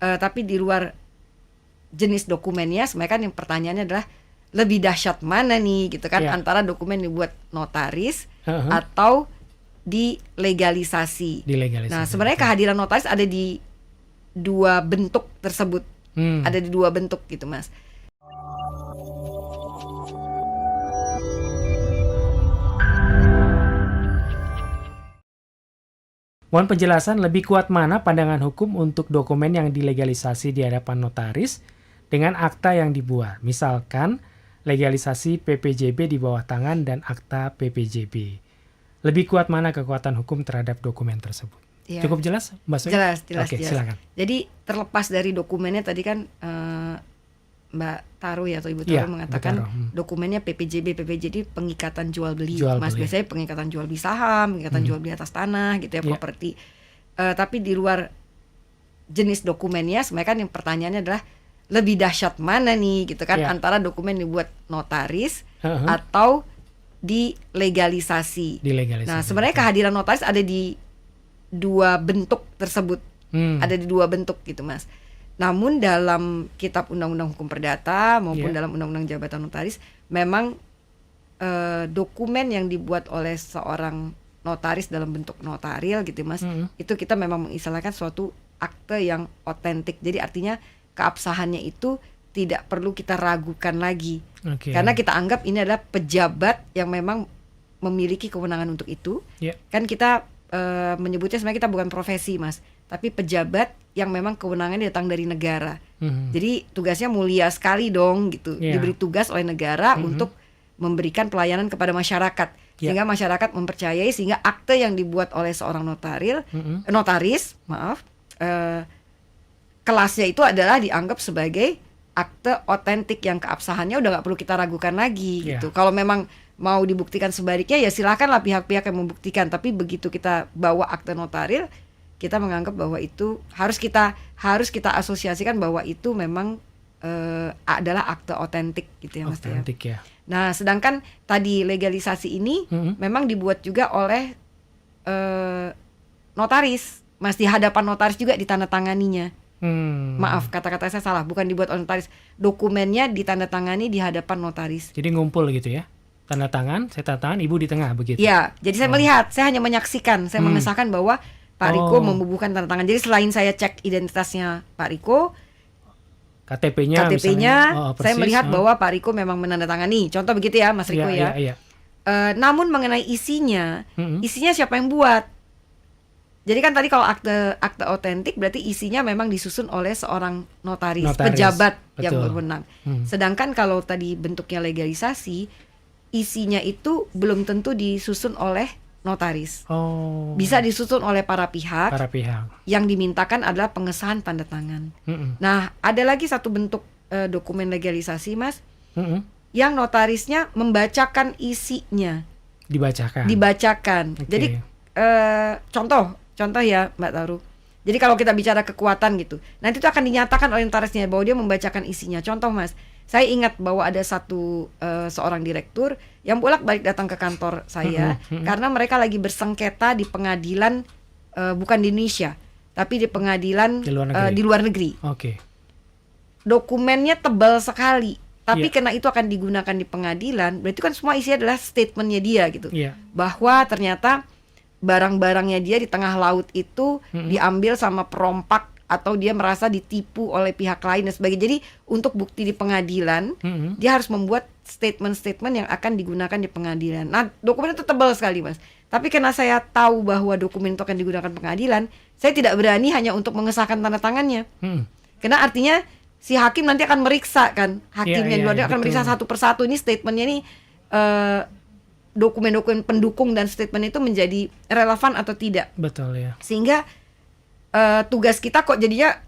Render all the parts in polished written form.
Tapi di luar jenis dokumennya, sebenarnya kan yang pertanyaannya adalah lebih dahsyat mana nih gitu kan, antara dokumen dibuat notaris atau dilegalisasi. Nah, sebenarnya kehadiran notaris ada di dua bentuk tersebut. Ada di dua bentuk gitu, Mas. Mohon penjelasan lebih kuat mana pandangan hukum untuk dokumen yang dilegalisasi di hadapan notaris dengan akta yang dibuat. Misalkan legalisasi PPJB di bawah tangan dan akta PPJB. Lebih kuat mana kekuatan hukum terhadap dokumen tersebut? Ya. Cukup jelas, Mbak Sui? Jelas. Oke, silakan. Jadi terlepas dari dokumennya tadi kan Mbak Taruh ya atau Ibu Taruh mengatakan dokumennya PPJB pengikatan jual beli. Mas biasanya pengikatan jual beli saham, pengikatan jual beli atas tanah gitu ya, properti. Tapi di luar jenis dokumennya, sebenarnya kan yang pertanyaannya adalah lebih dahsyat mana nih gitu kan, antara dokumen dibuat notaris atau dilegalisasi. Nah, sebenarnya kehadiran notaris ada di dua bentuk tersebut. Ada di dua bentuk gitu, Mas. Namun dalam kitab Undang-Undang Hukum Perdata maupun dalam Undang-Undang Jabatan Notaris, memang dokumen yang dibuat oleh seorang notaris dalam bentuk notaril gitu, Mas, itu kita memang mengistilahkan suatu akte yang otentik. Jadi artinya keabsahannya itu tidak perlu kita ragukan lagi. Karena kita anggap ini adalah pejabat yang memang memiliki kewenangan untuk itu. Kan kita menyebutnya sebenarnya kita bukan profesi, Mas, tapi pejabat yang memang kewenangannya datang dari negara. Jadi tugasnya mulia sekali dong gitu. Diberi tugas oleh negara untuk memberikan pelayanan kepada masyarakat, sehingga masyarakat mempercayai, sehingga akte yang dibuat oleh seorang notaris, kelasnya itu adalah dianggap sebagai akte otentik yang keabsahannya udah nggak perlu kita ragukan lagi gitu. Kalau memang mau dibuktikan sebaliknya ya silakanlah pihak-pihak yang membuktikan. Tapi begitu kita bawa akte notaril, kita menganggap bahwa itu harus kita asosiasikan bahwa itu memang adalah akte otentik gitu ya, Mas. Otentik ya. Nah, sedangkan tadi legalisasi ini memang dibuat juga oleh notaris, Mas, di hadapan notaris juga ditandatanganinya. Maaf, kata-kata saya salah, bukan dibuat oleh notaris. Dokumennya ditandatangani di hadapan notaris. Jadi ngumpul gitu ya. Tanda tangan, saya tanda tangan, Ibu di tengah begitu. Iya, jadi saya melihat, saya hanya menyaksikan, saya mengesahkan bahwa Pak Riko membubuhkan tanda tangan. Jadi selain saya cek identitasnya Pak Riko, KTP-nya saya melihat bahwa Pak Riko memang menandatangani. Contoh begitu ya, Mas Riko ya. Namun mengenai isinya siapa yang buat? Jadi kan tadi kalau akte otentik berarti isinya memang disusun oleh seorang notaris. Pejabat yang berwenang. Sedangkan kalau tadi bentuknya legalisasi, isinya itu belum tentu disusun oleh notaris. Bisa disusun oleh para pihak. Yang dimintakan adalah pengesahan tanda tangan. Nah, ada lagi satu bentuk dokumen legalisasi, Mas, yang notarisnya membacakan isinya. Dibacakan. Jadi contoh ya, Mbak Taruh. Jadi kalau kita bicara kekuatan gitu, nanti itu akan dinyatakan oleh notarisnya bahwa dia membacakan isinya. Contoh, Mas, saya ingat bahwa ada seorang direktur yang bolak-balik datang ke kantor saya karena mereka lagi bersengketa di pengadilan, bukan di Indonesia, tapi di pengadilan di luar negeri. Dokumennya tebal sekali, tapi karena itu akan digunakan di pengadilan, berarti kan semua isinya adalah statementnya dia gitu, bahwa ternyata barang-barangnya dia di tengah laut itu diambil sama perompak atau dia merasa ditipu oleh pihak lain dan sebagainya. Jadi untuk bukti di pengadilan dia harus membuat statement-statement yang akan digunakan di pengadilan. Nah, dokumen itu tebal sekali, Mas. Tapi karena saya tahu bahwa dokumen itu akan digunakan pengadilan, saya tidak berani hanya untuk mengesahkan tanda tangannya. Karena artinya si hakim nanti akan meriksa kan, hakimnya di luar akan meriksa satu persatu, ini statementnya ini dokumen-dokumen pendukung dan statement itu menjadi relevan atau tidak. Betul ya. Sehingga tugas kita kok jadinya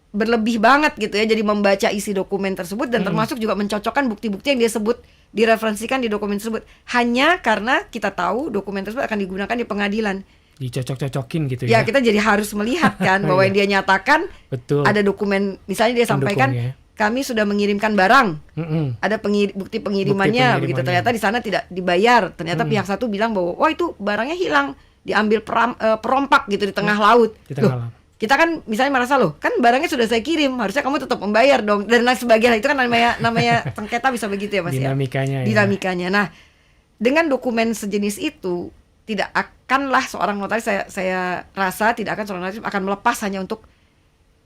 berlebih banget gitu ya, jadi membaca isi dokumen tersebut dan termasuk juga mencocokkan bukti-bukti yang dia sebut, direferensikan di dokumen tersebut, hanya karena kita tahu dokumen tersebut akan digunakan di pengadilan. Dicocok-cocokin gitu ya. Ya, kita jadi harus melihat kan bahwa yang dia nyatakan ada dokumen, misalnya dia sampaikan kami sudah mengirimkan barang, ada bukti pengirimannya, begitu. Ternyata di sana tidak dibayar. Ternyata pihak satu bilang bahwa wah itu barangnya hilang, diambil perompak gitu di tengah laut. kita kan misalnya merasa loh, kan barangnya sudah saya kirim, harusnya kamu tetap membayar dong dan lain sebagainya. Itu kan namanya sengketa bisa begitu ya Mas Dinamikanya, ya. Dinamikanya. Nah, dengan dokumen sejenis itu tidak akanlah seorang notaris, saya rasa tidak akan seorang notaris akan melepas hanya untuk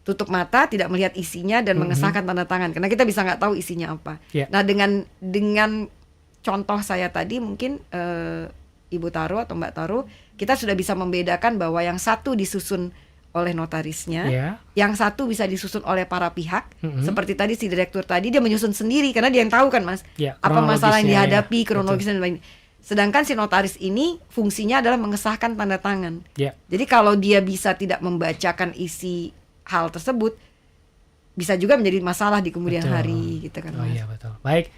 tutup mata, tidak melihat isinya dan mengesahkan tanda tangan, karena kita bisa nggak tahu isinya apa. Nah, dengan contoh saya tadi mungkin Ibu Taro atau Mbak Taro, kita sudah bisa membedakan bahwa yang satu disusun oleh notarisnya, yang satu bisa disusun oleh para pihak. Seperti tadi si direktur tadi dia menyusun sendiri karena dia yang tahu kan Mas, apa masalah yang dihadapi, kronologisnya dan lain-lain. Sedangkan si notaris ini fungsinya adalah mengesahkan tanda tangan. Jadi kalau dia bisa tidak membacakan isi hal tersebut, bisa juga menjadi masalah di kemudian hari gitu kan Mas. Betul. Baik.